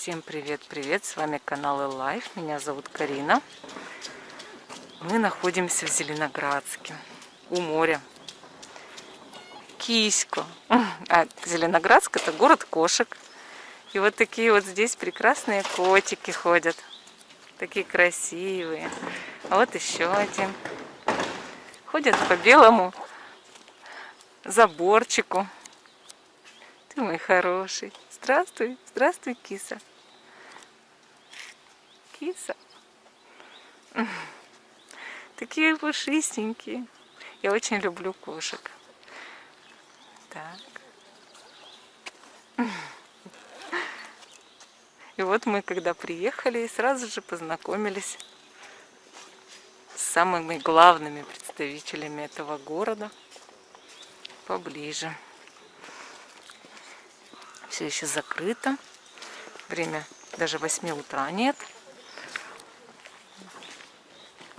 Всем привет-привет! С вами канал Эллайф. Меня зовут Карина. Мы находимся в Зеленоградске, у моря. Киську. А Зеленоградск — это город кошек. И вот такие вот здесь прекрасные котики ходят. Такие красивые. А вот еще один. Ходят по белому заборчику. Ты мой хороший. Здравствуй, здравствуй, киса. Киса. Такие пушистенькие. Я очень люблю кошек. Так. И вот мы, когда приехали, сразу же познакомились с самыми главными представителями этого города поближе. Все еще закрыто. Время даже 8 утра нет.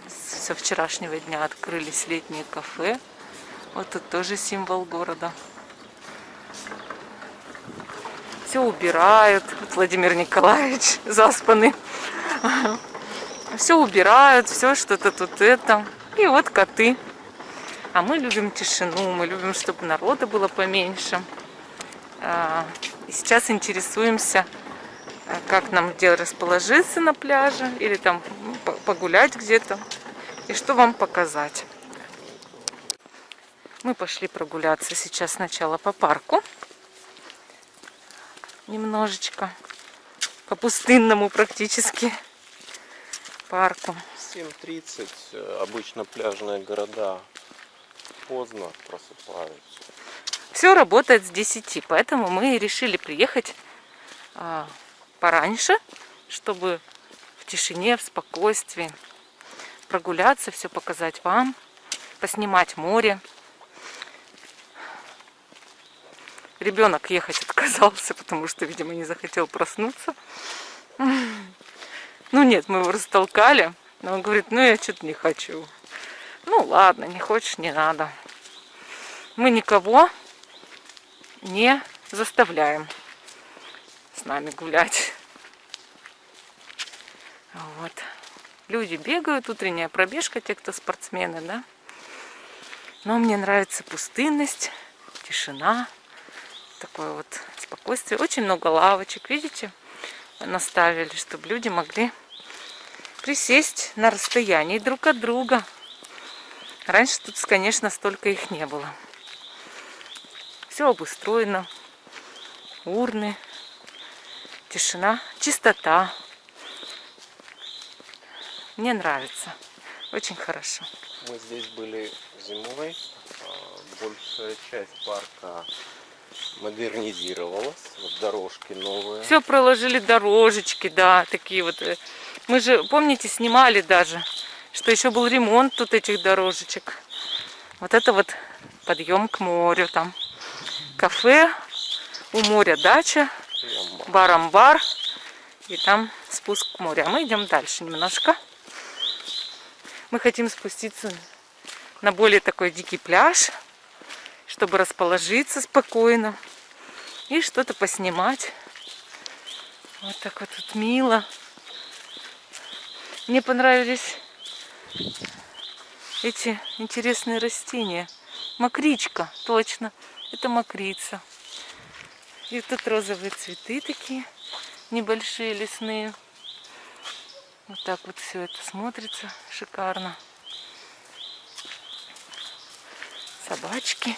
Со вчерашнего дня открылись летние кафе. Вот тут тоже символ города. Все убирают. Вот Владимир Николаевич заспанный. Все убирают, все что-то тут это. И вот коты. А мы любим тишину, мы любим, чтобы народа было поменьше. И сейчас интересуемся, как нам где расположиться на пляже или там погулять где-то. И что вам показать. Мы пошли прогуляться сейчас сначала по парку. Немножечко. По пустынному практически парку. 7:30. Обычно пляжные города поздно просыпаются. Все работает с 10, поэтому мы решили приехать пораньше, чтобы в тишине, в спокойствии прогуляться, все показать вам, поснимать море. Ребенок ехать отказался, потому что, видимо, не захотел проснуться. Ну нет, мы его растолкали, но он говорит, ну я что-то не хочу. Ну ладно, не хочешь, не надо. Мы никого не заставляем с нами гулять. Вот. Люди бегают, утренняя пробежка, те, кто спортсмены, да. Но мне нравится пустынность, тишина, такое вот спокойствие. Очень много лавочек, видите, наставили, чтобы люди могли присесть на расстоянии друг от друга. Раньше тут, конечно, столько их не было. Все обустроено, урны, тишина, чистота. Мне нравится. Очень хорошо. Мы здесь были зимой. Большая часть парка модернизировалась. Вот дорожки новые. Все проложили дорожечки, да, такие вот. Мы же, помните, снимали даже, что еще был ремонт тут этих дорожечек. Вот это вот подъем к морю там. Кафе, у моря дача, бар-амбар. И там спуск к морю. А мы идем дальше немножко. Мы хотим спуститься на более такой дикий пляж, чтобы расположиться спокойно и что-то поснимать. Вот так вот тут мило. Мне понравились эти интересные растения. Мокричка, точно. Это мокрица. И тут розовые цветы такие небольшие, лесные. Вот так вот все это смотрится шикарно. Собачки.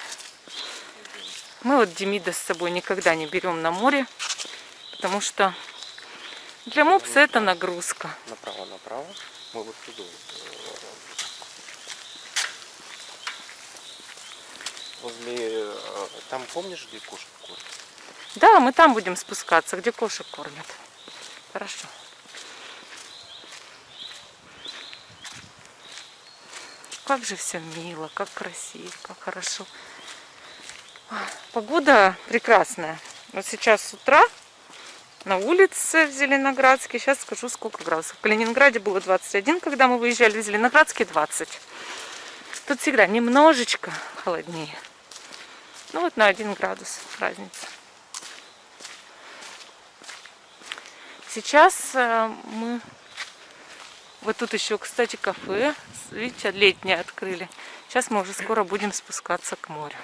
Мы вот Демида с собой никогда не берем на море, потому что для мопса это нагрузка. Направо. Мы вот туда. Возле... Там помнишь, где кошек кормят? Да, мы там будем спускаться, где кошек кормят. Хорошо. Как же все мило, как красиво, как хорошо. Погода прекрасная. Вот сейчас с утра на улице в Зеленоградске. Сейчас скажу, сколько градусов. В Калининграде было 21, когда мы выезжали, в Зеленоградске 20. Тут всегда немножечко холоднее. Ну вот на 1 градус разница. Сейчас мы... Вот тут еще, кстати, кафе. Видите, летнее открыли. Сейчас мы уже скоро будем спускаться к морю.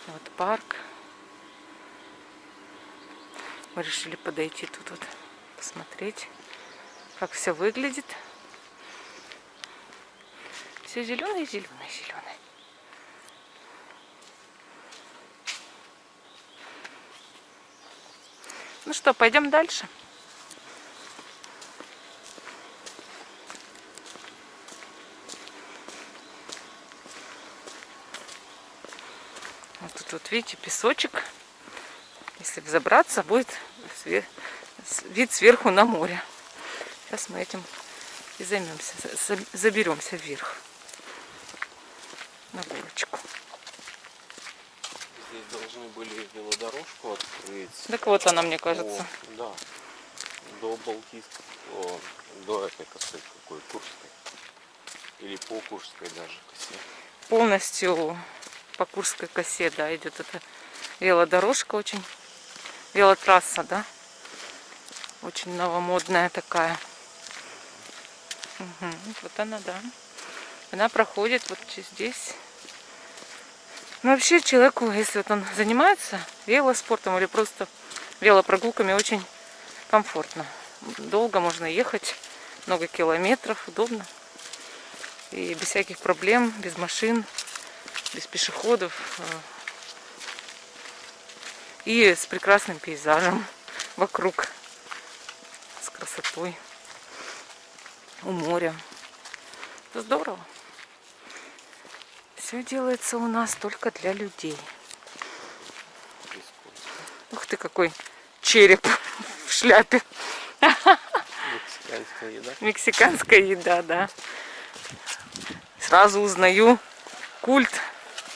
Вот парк. Мы решили подойти тут вот, посмотреть, как все выглядит. Все зеленое, зеленое, зеленое. Ну что, пойдем дальше. Вот тут вот, видите, песочек. Если взобраться, будет вид сверху на море. Сейчас мы этим и займемся. Заберемся вверх. На горочку. Здесь должны были велодорожку открыть. Так вот она, мне кажется. Да. До Балтийского, до этой косы какой, Курской. Или по Курской даже косе. Полностью по Курской косе, да, идет эта велодорожка очень. Велотрасса, да. Очень новомодная такая. Угу. Вот она, да. Она проходит вот здесь. Ну, вообще человеку, если вот он занимается велоспортом или просто велопрогулками, очень комфортно. Долго можно ехать, много километров, удобно. И без всяких проблем, без машин, без пешеходов. И с прекрасным пейзажем вокруг. С красотой. У моря. Это здорово. Все делается у нас только для людей. Ух ты, какой череп в шляпе. Мексиканская еда. Мексиканская еда, да. Сразу узнаю культ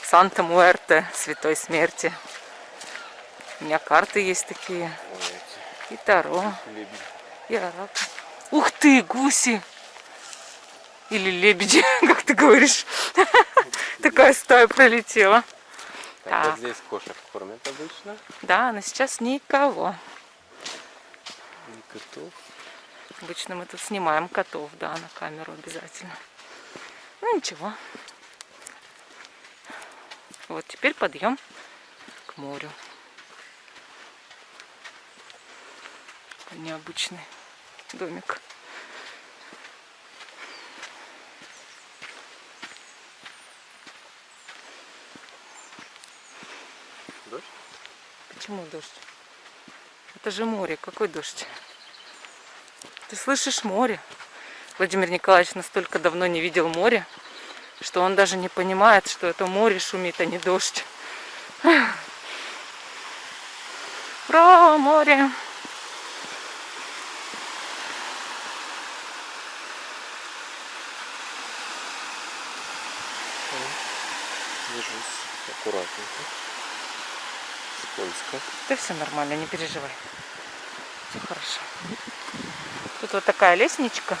Санта-Муэрте, Святой Смерти. У меня карты есть такие. И таро. И араб. Ух ты, гуси! Или лебеди, как ты говоришь. Такая стая пролетела. Так, вот здесь кошек кормят обычно. Да, но сейчас никого. И котов. Обычно мы тут снимаем котов, да, на камеру обязательно. Ну ничего. Вот теперь подъем к морю. Необычный домик. Дождь? Почему дождь? Это же море. Какой дождь? Ты слышишь море? Владимир Николаевич настолько давно не видел море, что он даже не понимает, что это море шумит, а не дождь. Ура, море! Держись аккуратненько. Скользко. Да все нормально, не переживай. Все хорошо. Тут вот такая лестничка.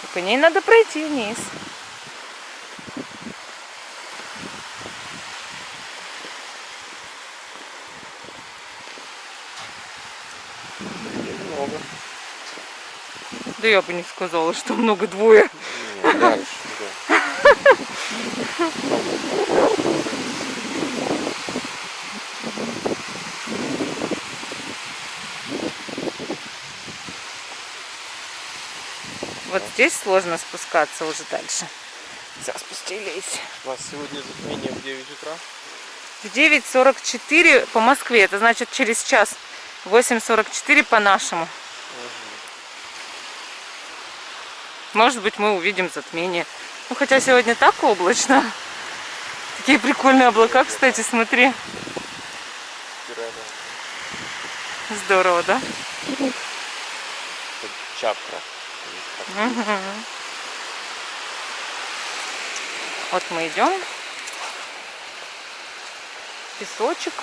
И по ней надо пройти вниз. Немного. Да я бы не сказала, что много, двое. Не, дальше, да. Вот здесь сложно спускаться уже дальше. Все, спустились. У вас сегодня затмение в 9 утра? В 9:44 по Москве. Это значит через час. 8:44 по нашему. Может быть, мы увидим затмение. Ну, хотя сегодня так облачно. Такие прикольные облака, кстати, смотри. Здорово, да? Чакра. Угу. Вот мы идем. Песочек.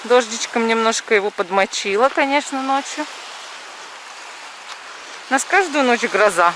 Дождичком немножко его подмочило, конечно, ночью. У нас каждую ночь гроза.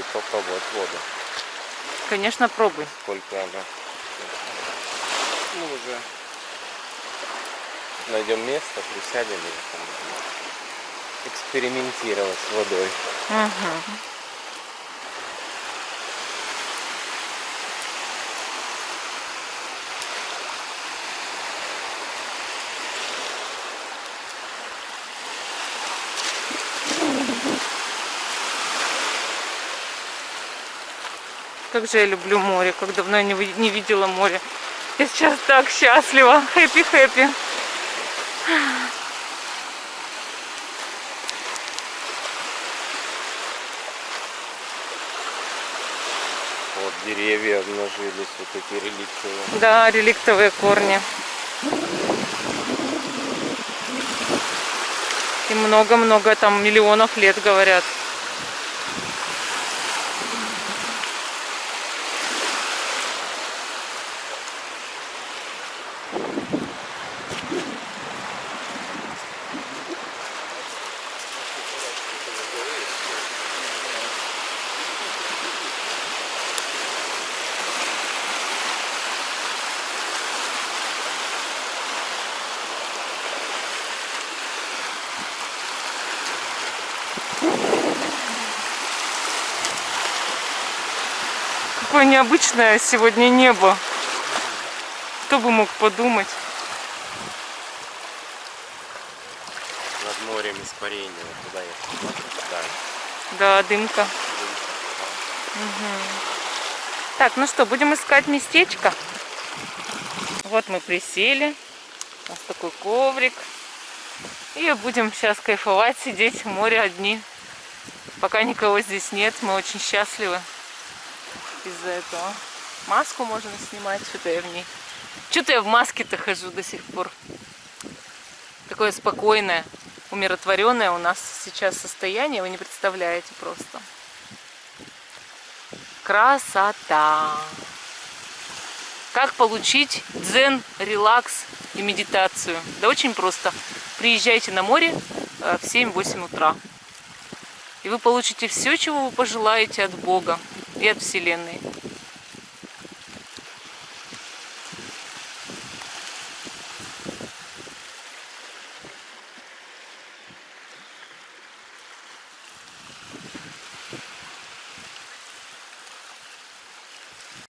Попробуй попробовать воду. Конечно, пробуй. Сколько она. Ну, уже найдем место, присядем и там экспериментировать с водой. Угу. Как же я люблю море, как давно я не видела море. Я сейчас так счастлива. Хэппи-хэппи. Вот деревья обнажились, вот эти реликтовые. Да, реликтовые корни. И много-много там миллионов лет, говорят. Какое необычное сегодня небо. Кто бы мог подумать. Над морем испарение. Вот туда я. Да. Да, дымка. Угу. Так, ну что, будем искать местечко. Вот мы присели. У нас такой коврик. И будем сейчас кайфовать, сидеть в море одни. Пока никого здесь нет, мы очень счастливы из-за этого. Маску можно снимать, что-то я в ней. Что-то я в маске-то хожу до сих пор. Такое спокойное, умиротворенное у нас сейчас состояние, вы не представляете просто. Красота! Как получить дзен, релакс и медитацию? Да очень просто. Приезжайте на море в 7-8 утра. И вы получите все, чего вы пожелаете от Бога и от Вселенной.